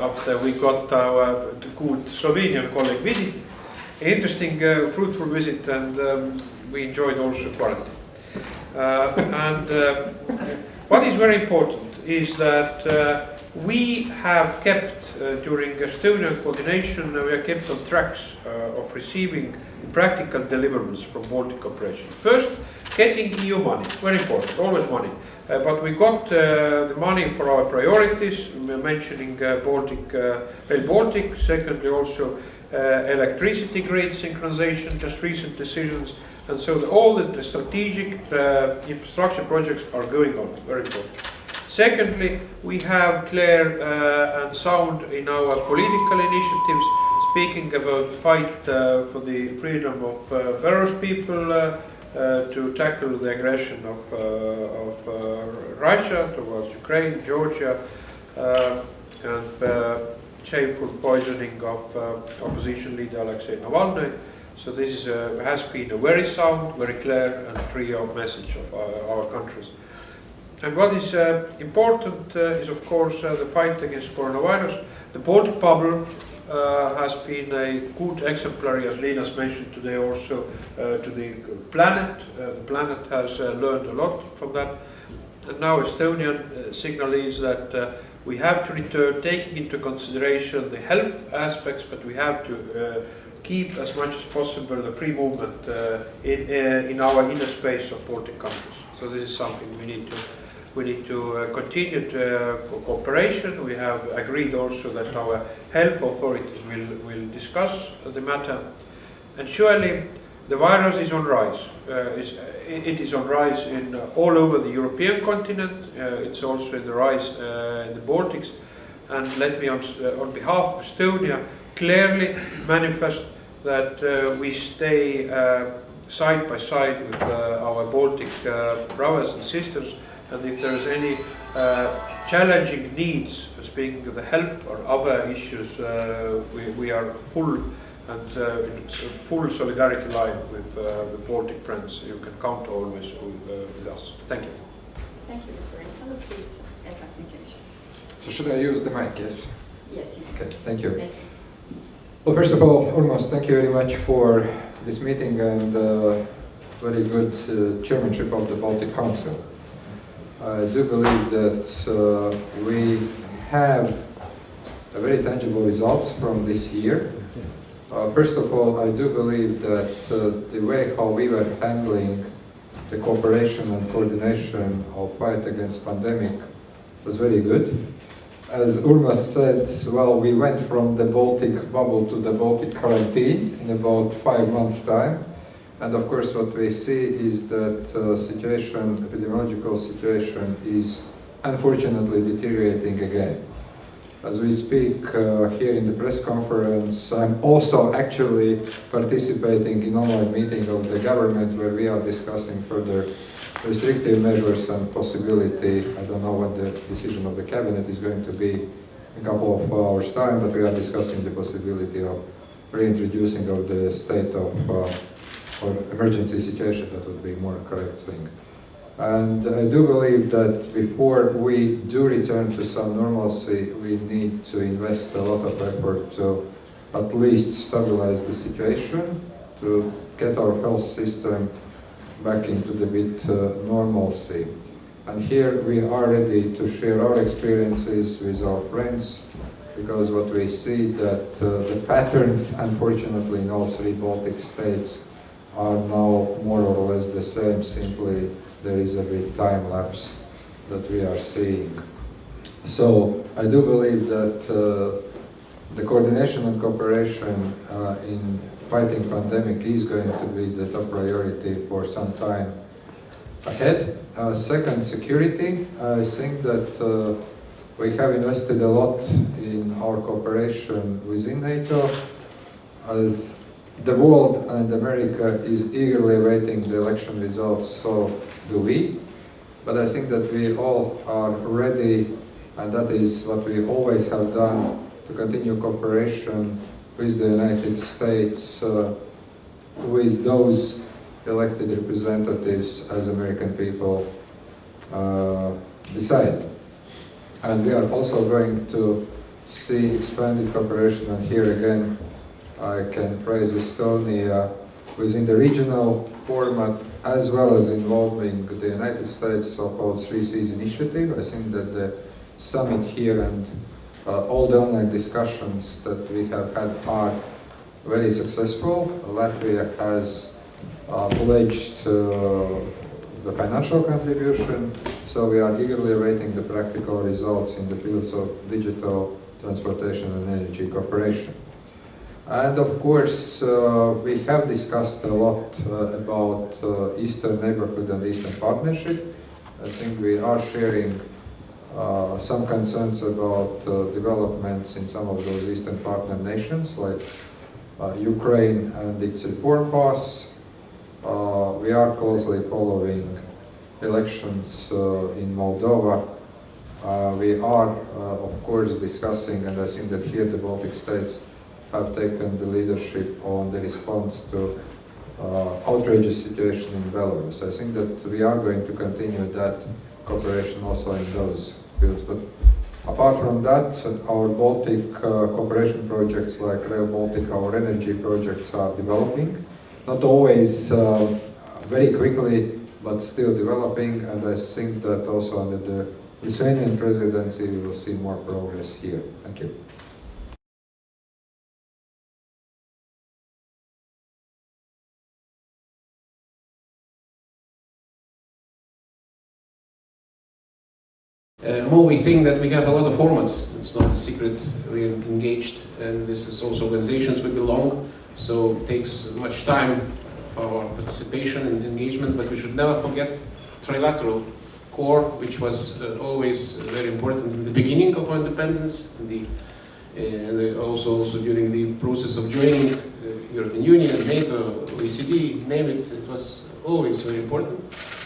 After we got our good Slovenian colleague visit, interesting, fruitful visit, and we enjoyed also quarantine. What is very important is that we have kept during Estonian coordination, we are kept on tracks of receiving practical deliverables from Baltic cooperation. First, getting EU money, very important, always money. But we got the money for our priorities, mentioning Baltic, Rail Baltic. Secondly, also electricity grid synchronization, just recent decisions. And so all the strategic infrastructure projects are going on, very important. Secondly, we have clear and sound in our political initiatives, speaking about fight for the freedom of Belarus people, to tackle the aggression of Russia towards Ukraine, Georgia, and shameful poisoning of opposition leader Alexei Navalny. So this has been a very sound, very clear and clear message of our countries. And what is important is, of course, the fight against coronavirus. The Baltic bubble has been a good exemplary, as Linas mentioned today, also to the planet. The planet has learned a lot from that. And now Estonian signal is that we have to return, taking into consideration the health aspects, but we have to keep as much as possible the free movement in our inner space of Baltic countries. So this is something we need to continue cooperation. We have agreed also that our health authorities will discuss the matter. And surely the virus is on rise. It is on rise in all over the European continent. It's also in the rise in the Baltics. And let me, on behalf of Estonia, clearly manifest that we stay side by side with our Baltic brothers and sisters. And if there is any challenging needs, speaking of the health or other issues, we are full and in full solidarity line with the Baltic friends. You can count always with us. Thank you. Thank you, Mr. Rintalo. Please, communication. So should I use the mic? Yes. Yes, you can. Okay. Thank you. Thank you. Well, first of all, Urmas, thank you very much for this meeting and very good chairmanship of the Baltic Council. I do believe that we have very tangible results from this year. First of all, I do believe that the way how we were handling the cooperation and coordination of fight against pandemic was very good. As Urmas said, well, we went from the Baltic bubble to the Baltic quarantine in about 5 months' time. And of course, what we see is that epidemiological situation is unfortunately deteriorating again. As we speak here in the press conference, I'm also actually participating in online meeting of the government where we are discussing further restrictive measures and possibility. I don't know what the decision of the cabinet is going to be in a couple of hours' time, but we are discussing the possibility of reintroducing of the state of or emergency situation. That would be more correct thing. And I do believe that before we do return to some normalcy, we need to invest a lot of effort to at least stabilize the situation, to get our health system back into the bit normalcy. And here we are ready to share our experiences with our friends, because what we see that the patterns, unfortunately, in all 3 Baltic states are now more or less the same, simply there is a big time lapse that we are seeing. So I do believe that the coordination and cooperation in fighting pandemic is going to be the top priority for some time ahead. Second, security. I think that we have invested a lot in our cooperation within NATO, as the world and America is eagerly awaiting the election results, so do we. But I think that we all are ready, and that is what we always have done, to continue cooperation with the United States, with those elected representatives as American people decide. And we are also going to see expanded cooperation, and here again I can praise Estonia within the regional format as well as involving the United States so-called 3Cs initiative. I think that the summit here and all the online discussions that we have had are very successful. Latvia has pledged the financial contribution, so we are eagerly awaiting the practical results in the fields of digital, transportation and energy cooperation. And of course, we have discussed a lot about Eastern Neighborhood and Eastern Partnership. I think we are sharing some concerns about developments in some of those Eastern partner nations, like Ukraine and its reform path. We are closely following elections in Moldova. We are, of course, discussing, and I think that here the Baltic states have taken the leadership on the response to outrageous situation in Belarus. I think that we are going to continue that cooperation also in those fields. But apart from that, our Baltic cooperation projects like Rail Baltic, our energy projects are developing. Not always very quickly, but still developing, and I think that also under the Lithuanian presidency we will see more progress here. Thank you. I'm always saying that we have a lot of formats. It's not a secret. We are engaged, and this is also organizations we belong. So it takes much time for our participation and engagement, but we should never forget trilateral core, which was always very important in the beginning of our independence, and also during the process of joining European Union, NATO, OECD, name it. It was always very important.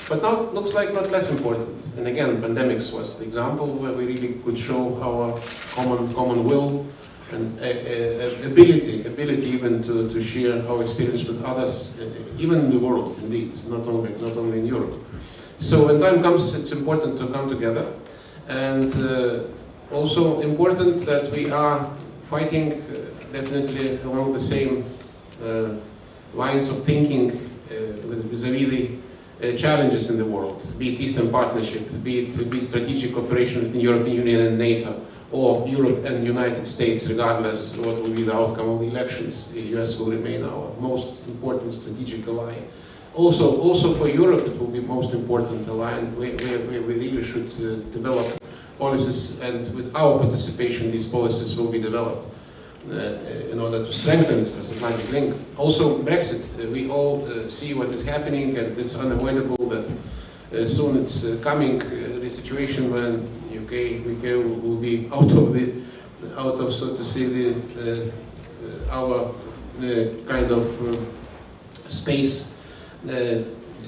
But now it looks like not less important. And again, pandemics was the example where we really could show our common will and ability even to share our experience with others, even in the world, indeed, not only in Europe. So when time comes, it's important to come together, and also important that we are fighting definitely along the same lines of thinking vis-a-vis the challenges in the world, be it Eastern Partnership, be it strategic cooperation with the European Union and NATO, or Europe and the United States, regardless what will be the outcome of the elections. The US will remain our most important strategic ally. Also for Europe, it will be most important ally, and we really should develop policies, and with our participation, these policies will be developed in order to strengthen this transatlantic link. Also, Brexit, we all see what is happening, and it's unavoidable that soon it's coming, the situation when UK will be out of so to say our kind of space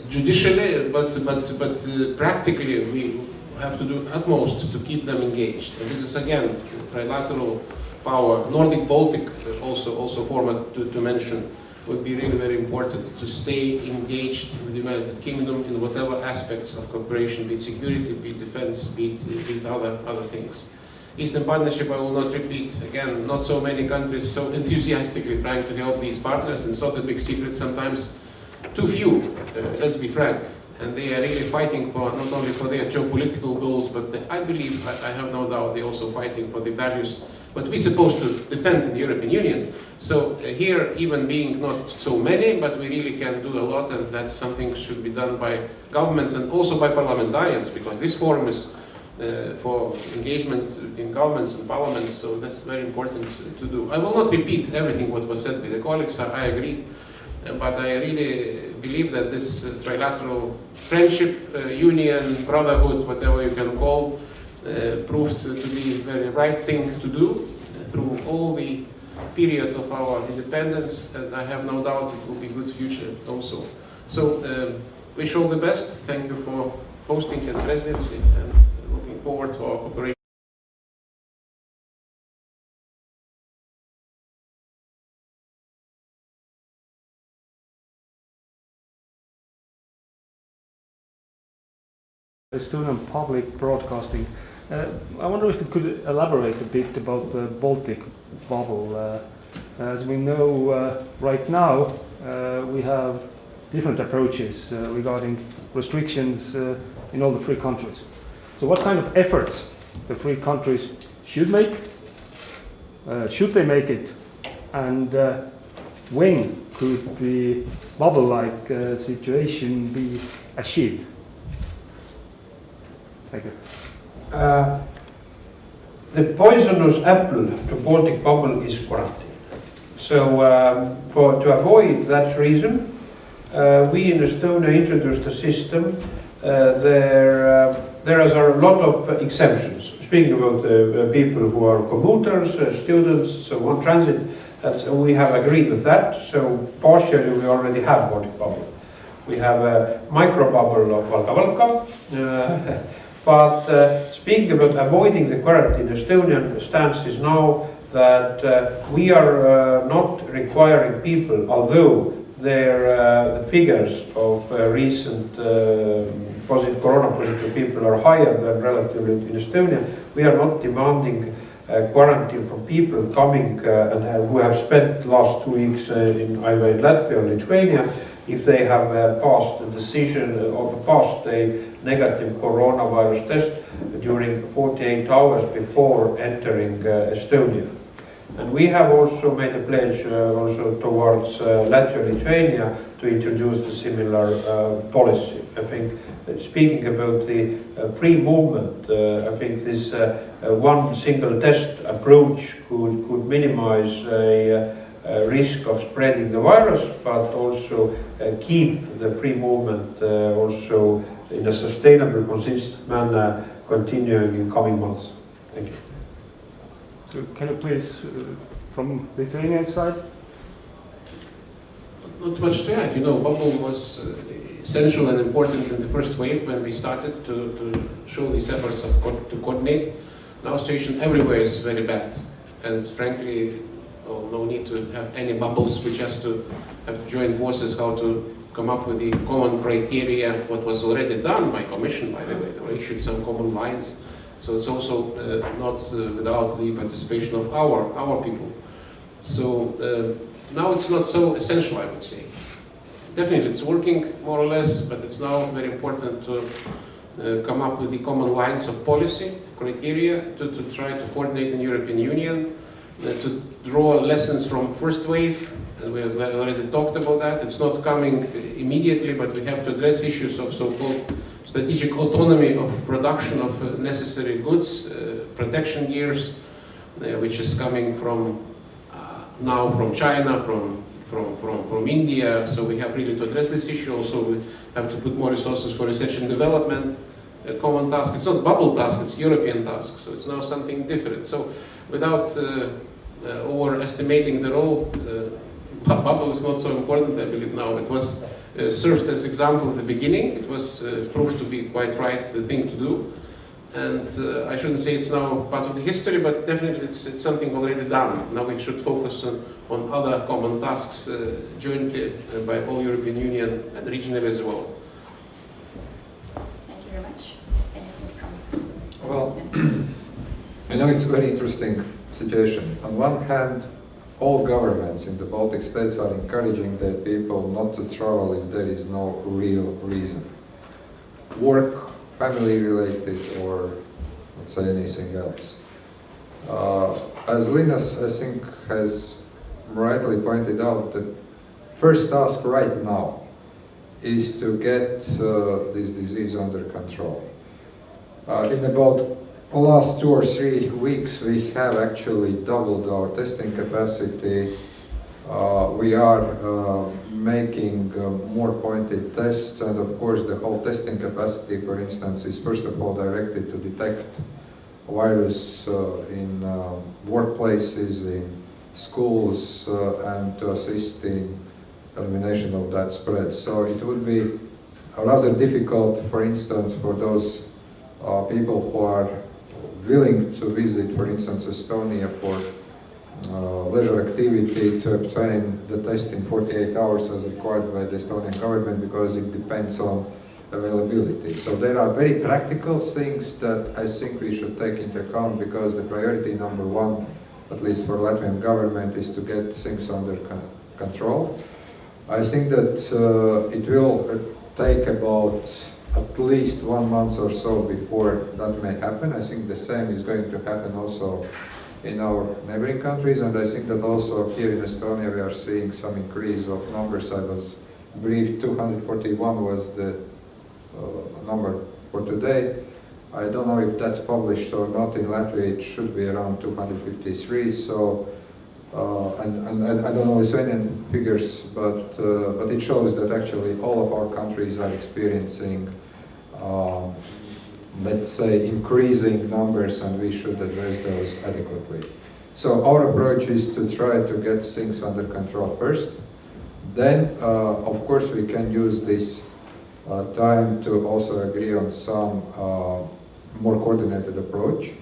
judicially, but practically we have to do utmost to keep them engaged. And this is again trilateral power. Nordic Baltic also format to mention would be really very important to stay engaged with the United Kingdom in whatever aspects of cooperation, be it security, be it defense, be it other things. Eastern Partnership, I will not repeat. Again, not so many countries so enthusiastically trying to help these partners, and so the big secret sometimes too few, let's be frank. And they are really fighting for not only for their geopolitical goals, but I believe, I have no doubt, they're also fighting for the values what we're supposed to defend in the European Union. So here, even being not so many, but we really can do a lot, and that's something should be done by governments and also by parliamentarians, because this forum is for engagement in governments and parliaments, so that's very important to do. I will not repeat everything what was said by the colleagues, I agree, but I really believe that this trilateral friendship, union, brotherhood, whatever you can call, proved to be the very right thing to do through all the period of our independence, and I have no doubt it will be a good future also. So wish all the best. Thank you for hosting the presidency, and looking forward to our cooperation. Estonian public broadcasting I wonder if you could elaborate a bit about the Baltic bubble. As we know right now, we have different approaches regarding restrictions in all the three countries. So what kind of efforts the three countries should make? Should they make it? And when could the bubble-like situation be achieved? Thank you. The poisonous apple to Baltic bubble is quarantine. So to avoid that reason, we in Estonia introduced a system. There are a lot of exemptions. Speaking about people who are commuters, students, so on, transit, we have agreed with that. So partially we already have Baltic bubble. We have a micro bubble of Valga. But speaking about avoiding the quarantine, Estonian stance is now that we are not requiring people, although the figures of recent corona positive people are higher than relatively in Estonia, we are not demanding quarantine from people coming who have spent last 2 weeks either in Latvia or Lithuania, if they have passed a decision or passed a negative coronavirus test during 48 hours before entering Estonia. And we have also made a pledge also towards Latvia and Lithuania to introduce a similar policy. I think speaking about the free movement, I think this one single test approach could minimize a risk of spreading the virus, but also keep the free movement also in a sustainable, consistent manner continuing in coming months. Thank you. So can you please, from Lithuanian side? Not much to add. You know, bubble was essential and important in the first wave when we started to show these efforts to coordinate. Now situation everywhere is very bad, and frankly, no need to have any bubbles. We just have to join forces how to come up with the common criteria, what was already done by Commission, by the way. They issued some common lines. So it's also not without the participation of our people. So now it's not so essential, I would say. Definitely it's working more or less, but it's now very important to come up with the common lines of policy, criteria, to try to coordinate in European Union, to draw lessons from first wave, and we have already talked about that. It's not coming immediately, but we have to address issues of so-called strategic autonomy of production of necessary goods, protection gears, which is coming from now from China, from India. So we have really to address this issue. Also, we have to put more resources for research and development. A common task. It's not bubble task. It's European task. So it's now something different. So without overestimating the role, bubble is not so important. I believe now it was. Served as example at the beginning. It was proved to be quite right thing to do, and I shouldn't say it's now part of the history, but definitely it's something already done. Now we should focus on other common tasks jointly by all European Union and regionally as well. Thank you very much. Well, I know it's a very interesting situation. On one hand, all governments in the Baltic states are encouraging their people not to travel if there is no real reason. Work, family related, or let's say anything else. As Linus, I think, has rightly pointed out, the first task right now is to get this disease under control. In about the last 2 or 3 weeks, we have actually doubled our testing capacity. We are making more pointed tests, and of course the whole testing capacity, for instance, is first of all directed to detect virus in workplaces, in schools, and to assist in elimination of that spread. So it would be rather difficult, for instance, for those people who are willing to visit, for instance, Estonia for leisure activity, to obtain the test in 48 hours as required by the Estonian government, because it depends on availability. So there are very practical things that I think we should take into account, because the priority number one, at least for Latvian government, is to get things under control. I think that it will take about at least 1 month or so before that may happen. I think the same is going to happen also in our neighboring countries, and I think that also here in Estonia we are seeing some increase of numbers. I was briefed 241 was the number for today. I don't know if that's published or not. In Latvia it should be around 253. So, and I don't know Lithuanian figures, but it shows that actually all of our countries are experiencing, let's say, increasing numbers, and we should address those adequately. So our approach is to try to get things under control first. Then, of course, we can use this time to also agree on some more coordinated approach.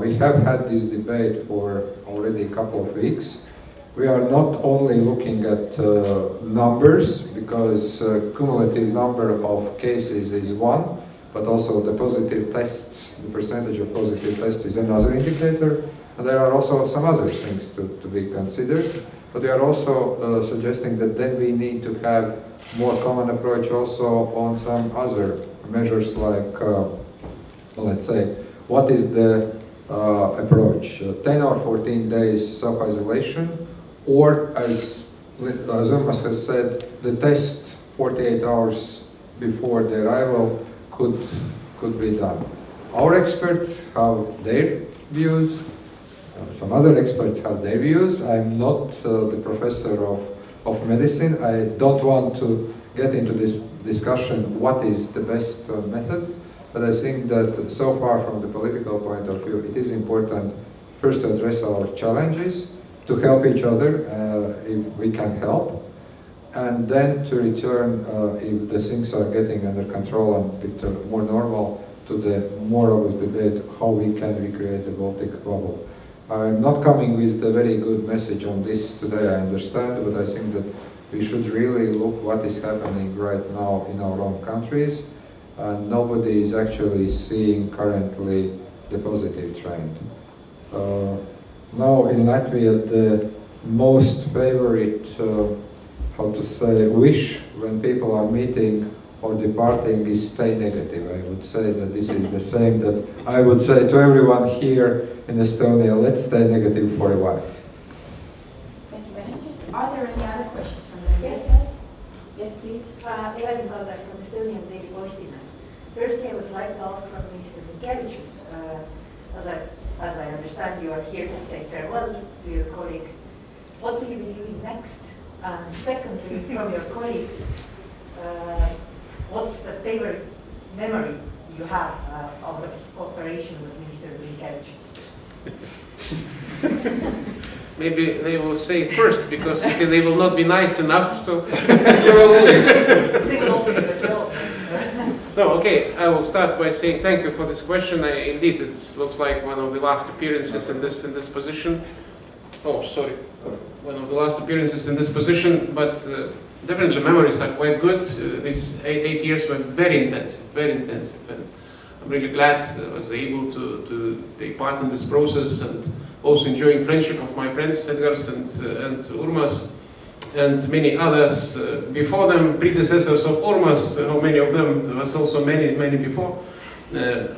We have had this debate for already a couple of weeks. We are not only looking at numbers, because cumulative number of cases is one, but also the positive tests, the percentage of positive tests is another indicator, and there are also some other things to be considered. But we are also suggesting that then we need to have more common approach also on some other measures, like, let's say, what is the approach? 10 or 14 days self-isolation, or as Urmas has said, the test 48 hours before the arrival could be done. Our experts have their views. Some other experts have their views. I'm not the professor of medicine. I don't want to get into this discussion what is the best method, but I think that so far from the political point of view, it is important first to address our challenges, to help each other if we can help, and then to return, if the things are getting under control and bit more normal, to the more obvious debate how we can recreate the Baltic bubble. I'm not coming with a very good message on this today, I understand, but I think that we should really look what is happening right now in our own countries, and nobody is actually seeing currently the positive trend. Now in Latvia, the most favorite, how to say, wish when people are meeting or departing is stay negative. I would say that this is the same that I would say to everyone here in Estonia, let's stay negative for a while. Thank you, Ministers. Are there any other questions from the members? Yes, please. Evelyn Kallar from Estonian Daily Postimees. First, I would like to ask from Mr. Minkevicius, as I understand you are here to say farewell to your colleagues. What will you be doing next? And secondly, from your colleagues, what's the favorite memory you have of the cooperation with Mr. Minkevicius? Maybe they will say it first, because they will not be nice enough, so... They will open the job. No, okay, I will start by saying thank you for this question. Indeed, it looks like one of the last appearances in this position. Oh, sorry. One of the last appearances in this position, but definitely memories are quite good. These eight years were very intensive, and I'm really glad I was able to take part in this process, and also enjoying friendship of my friends Edgars and Urmas, and many others before them, predecessors of Urmas, how many of them, there was also many before.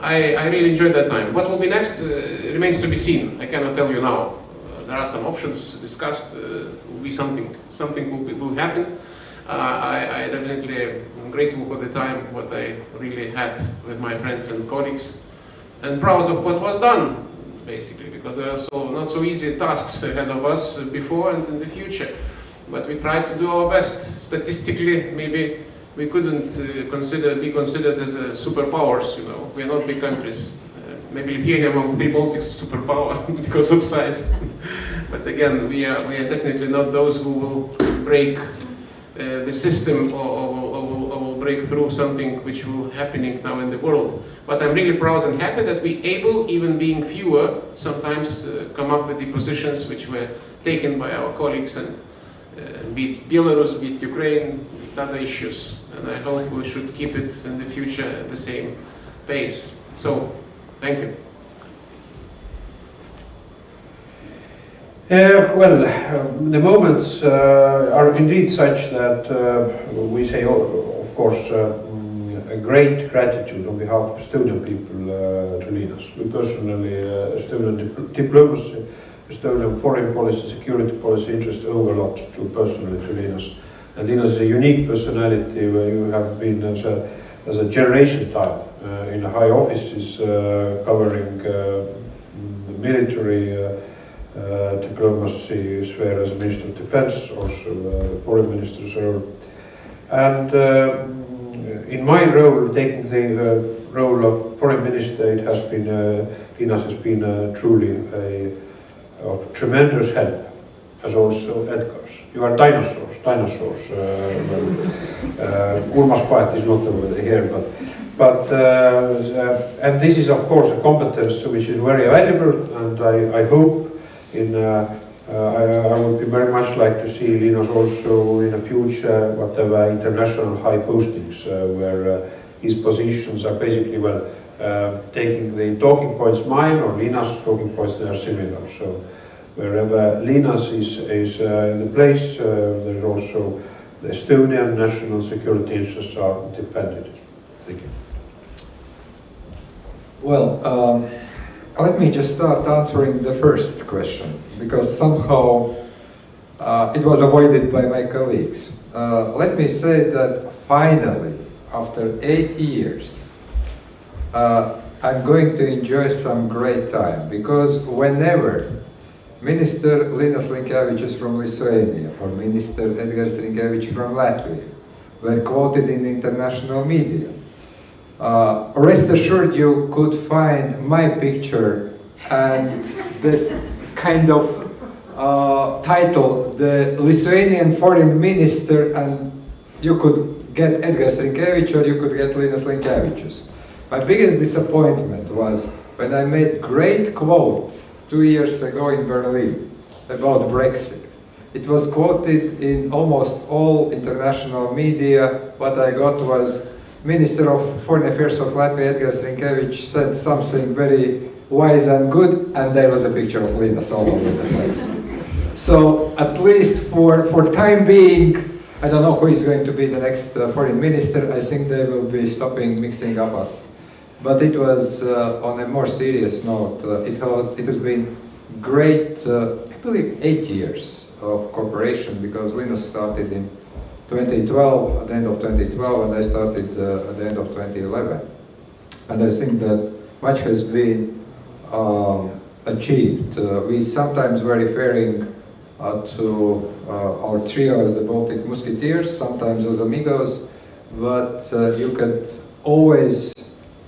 I really enjoyed that time. What will be next remains to be seen. I cannot tell you now. There are some options discussed, will be something will happen. I definitely am grateful for the time what I really had with my friends and colleagues, and proud of what was done, basically, because there are not so easy tasks ahead of us before and in the future. But we tried to do our best. Statistically, maybe we couldn't be considered as superpowers. You know, we are not big countries. Maybe Lithuania among 3 Baltics is a superpower because of size. But again, we are definitely not those who will break the system or will break through something which will happening now in the world. But I'm really proud and happy that we able, even being fewer, sometimes come up with the positions which were taken by our colleagues, and be it Belarus, be it Ukraine, be it other issues. And I hope we should keep it in the future at the same pace. So, thank you. The moments are indeed such that we say, of course, a great gratitude on behalf of Estonian people to Linas. We personally, Estonian diplomacy, Estonian foreign policy, security policy interest owe a lot to personally to Linas. And Linas is a unique personality where you have been as a generation time in the high offices covering the military diplomacy sphere as a Minister of Defense, also the Foreign Minister's role. And in my role, taking the role of Foreign Minister, it has been, Linas has been truly of tremendous help, as also Edgar's. You are dinosaurs. Urmas Paet is not over here, but and this is of course a competence which is very valuable, and I hope I would be very much like to see Linas also in the future, whatever international high postings, where his positions are basically, taking the talking points mine or Linas talking points, they are similar. So wherever Linas is in the place, there's also the Estonian national security interests are defended. Thank you. Well, let me just start answering the first question, because somehow it was avoided by my colleagues. Let me say that finally, after 8 years, I'm going to enjoy some great time, because whenever Minister Linas Linkevičius from Lithuania or Minister Edgars Rinkevičius from Latvia were quoted in international media, rest assured you could find my picture and this kind of title, the Lithuanian Foreign Minister, and you could get Edgars Rinkevičius or you could get Linas Linkevičius. My biggest disappointment was when I made great quote 2 years ago in Berlin about Brexit. It was quoted in almost all international media. What I got was Minister of Foreign Affairs of Latvia, Edgars Rinkevičius, said something very wise and good, and there was a picture of Linas all over the place. So at least for time being, I don't know who is going to be the next foreign minister. I think they will be stopping mixing up us. But it was on a more serious note. It has been great, I believe, 8 years of cooperation, because Linas started in 2012, at the end of 2012, and I started at the end of 2011. And I think that much has been achieved. We sometimes were referring to our trio as the Baltic Musketeers, sometimes as amigos, but you could always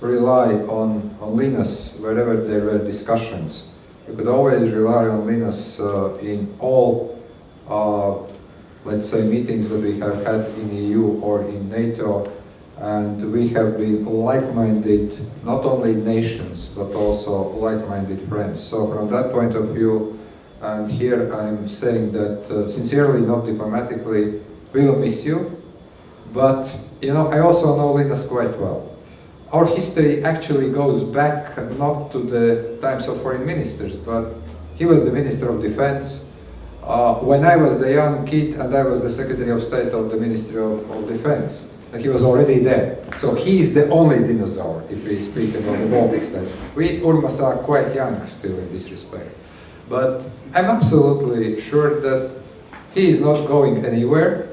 rely on Linas wherever there were discussions. You could always rely on Linas in all, let's say, meetings that we have had in EU or in NATO, and we have been like-minded, not only nations, but also like-minded friends. So from that point of view, and here I'm saying that sincerely, not diplomatically, we will miss you, but I also know Linas quite well. Our history actually goes back not to the times of foreign ministers, but he was the Minister of Defense when I was the young kid, and I was the Secretary of State of the Ministry of Defense. And he was already there. So he is the only dinosaur, if we speak about the Baltic states. We Urmas are quite young still in this respect. But I'm absolutely sure that he is not going anywhere.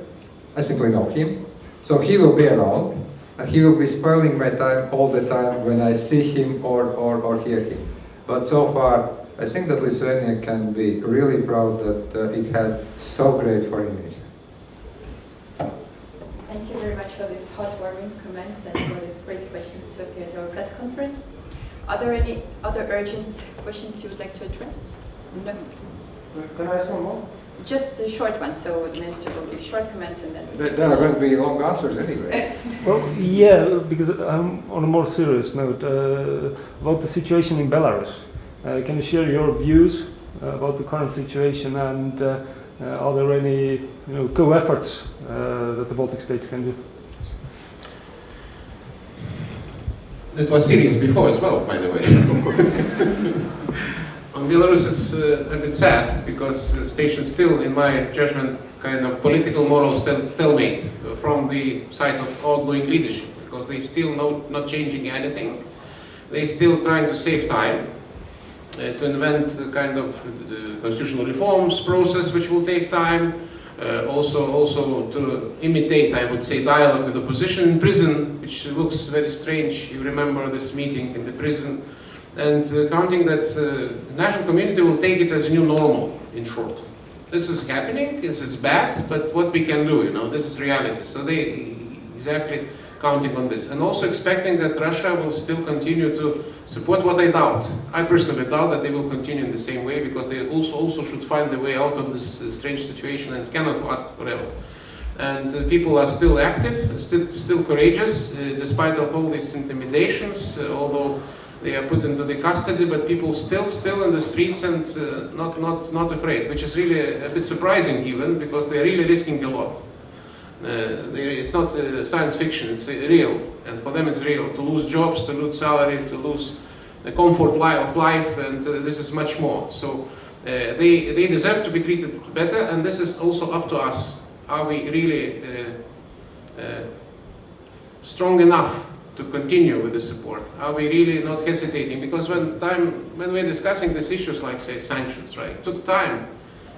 I simply know him. So he will be around. And he will be spoiling my time all the time when I see him or hear him. But so far, I think that Lithuania can be really proud that it had so great foreign minister. Thank you very much for this heartwarming comments and for these great questions to appear at our press conference. Are there any other urgent questions you would like to address? No? Can I ask one more? Just a short one, so the Minister will give short comments and then... There are going to be long answers anyway. Well, yeah, because on a more serious note, about the situation in Belarus. Can you share your views about the current situation and Are there any co-efforts that the Baltic states can do? It was serious before as well, by the way. On Belarus, it's a bit sad because the station still, in my judgment, kind of political moral stalemate from the side of outgoing leadership, because they still not changing anything. They still trying to save time to invent a kind of constitutional reforms process, which will take time. Also to imitate, I would say, dialogue with opposition in prison, which looks very strange. You remember this meeting in the prison, and counting that national community will take it as a new normal, in short. This is happening, this is bad, but what we can do, this is reality. So they exactly counting on this. And also expecting that Russia will still continue to support, what I doubt. I personally doubt that they will continue in the same way, because they also should find a way out of this strange situation, and cannot last forever. And people are still active, still courageous, despite of all these intimidations, although they are put into the custody, but people still in the streets and not afraid, which is really a bit surprising even, because they are really risking a lot. It's not science fiction, it's real, and for them it's real. To lose jobs, to lose salary, to lose the comfort of life, and this is much more. So they deserve to be treated better, and this is also up to us. Are we really strong enough to continue with the support? Are we really not hesitating? Because when we're discussing these issues, like say sanctions, right? It took time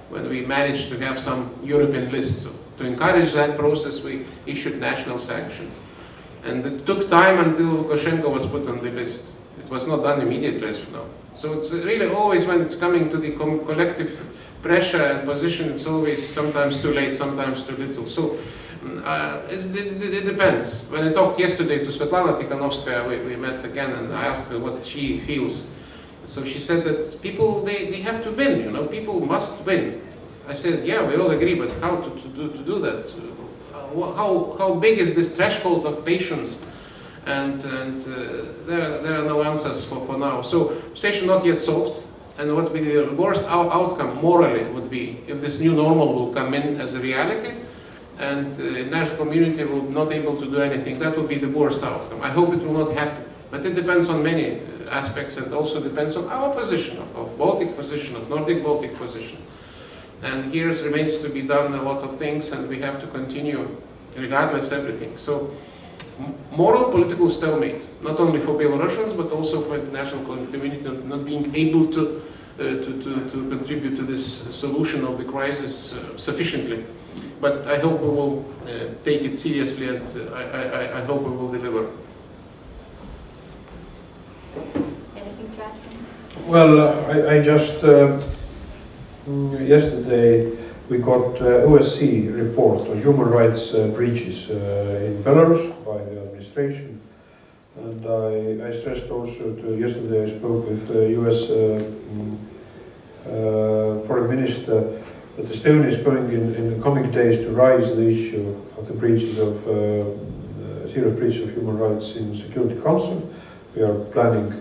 when we managed to have some European lists. To encourage that process, we issued national sanctions. And it took time until Lukashenko was put on the list. It was not done immediately, as you know. So it's really always, when it's coming to the collective pressure and position, it's always sometimes too late, sometimes too little. So it depends. When I talked yesterday to Svetlana Tikhanovskaya, we met again, and I asked her what she feels. So she said that people, they have to win, people must win. I said, yeah, we all agree, but how to do that? How big is this threshold of patience? And there are no answers for now. So situation not yet solved, and what would be the worst outcome morally would be if this new normal will come in as a reality, and the national community will not able to do anything. That would be the worst outcome. I hope it will not happen, but it depends on many aspects, and also depends on our position, of Baltic position, of Nordic Baltic position. And here remains to be done a lot of things, and we have to continue regardless everything. So moral political stalemate, not only for Belarusians, but also for international community not being able to contribute to this solution of the crisis sufficiently. But I hope we will take it seriously, and I hope we will deliver. Anything to add? Well, I just yesterday we got OSCE report on human rights breaches in Belarus by the administration, and I stressed also yesterday I spoke with US foreign minister that Estonia is going in the coming days to raise the issue of the breaches of serious breach of human rights in Security Council. We are planning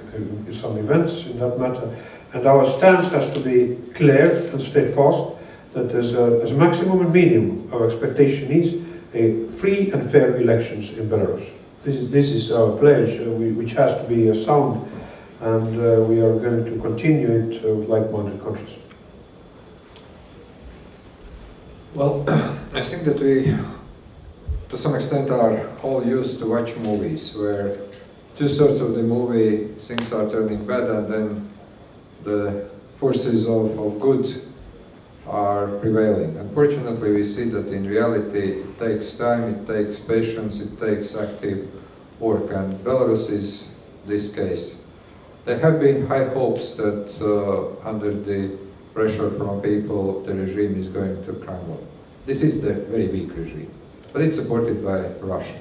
some events in that matter. And our stance has to be clear and steadfast, that as a maximum and minimum, our expectation is a free and fair elections in Belarus. This is our pledge, which has to be sound, and we are going to continue it with like-minded countries. Well, I think that we, to some extent, are all used to watch movies where two-thirds of the movie things are turning bad, and then the forces of good are prevailing. Unfortunately, we see that in reality it takes time, it takes patience, it takes active work, and Belarus is this case. There have been high hopes that under the pressure from people the regime is going to crumble. This is the very weak regime, but it's supported by Russia.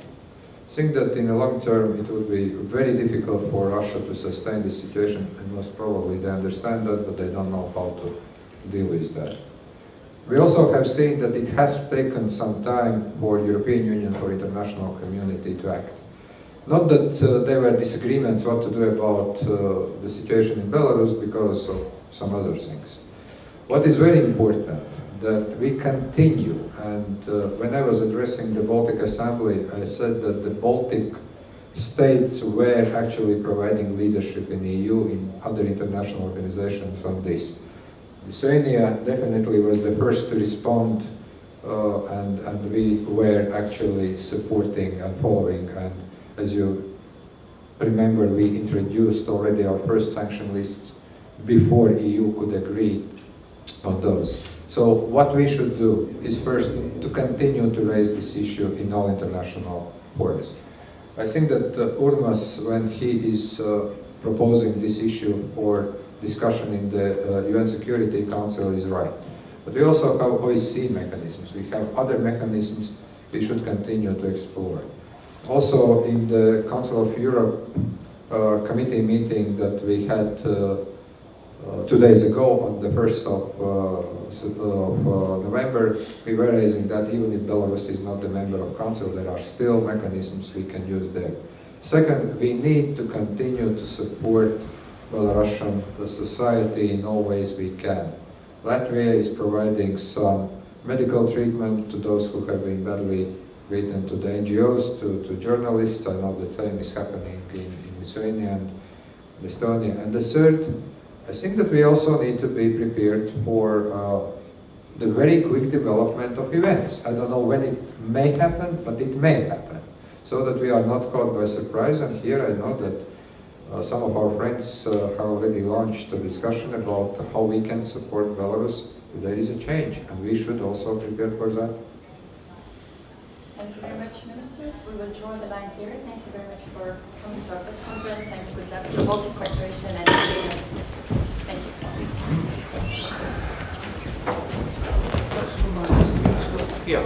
I think that in the long term it would be very difficult for Russia to sustain this situation, and most probably they understand that, but they don't know how to deal with that. We also have seen that it has taken some time for European Union, for international community to act. Not that there were disagreements what to do about the situation in Belarus because of some other things. What is very important, that we continue, and when I was addressing the Baltic Assembly, I said that the Baltic states were actually providing leadership in the EU, in other international organizations on this. Lithuania definitely was the first to respond, and we were actually supporting and following, and as you remember, we introduced already our first sanction lists before EU could agree on those. So what we should do is first to continue to raise this issue in all international forums. I think that Urmas, when he is proposing this issue for discussion in the UN Security Council, is right. But we also have OSCE mechanisms. We have other mechanisms we should continue to explore. Also, in the Council of Europe committee meeting that we had 2 days ago, on the 1st of November, we were raising that even if Belarus is not a member of Council, there are still mechanisms we can use there. Second, we need to continue to support Belarusian society in all ways we can. Latvia is providing some medical treatment to those who have been badly beaten, to the NGOs, to journalists. I know the same is happening in Lithuania and Estonia. And the third, I think that we also need to be prepared for the very quick development of events. I don't know when it may happen, but it may happen, so that we are not caught by surprise. And here I know that some of our friends have already launched a discussion about how we can support Belarus if there is a change, and we should also prepare for that. Thank you very much, ministers. We will draw the line here. Thank you very much for coming to our press conference, and good luck to the Baltic Corporation and the initiatives. Thank you. Yeah.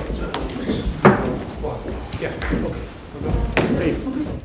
Yeah. Okay.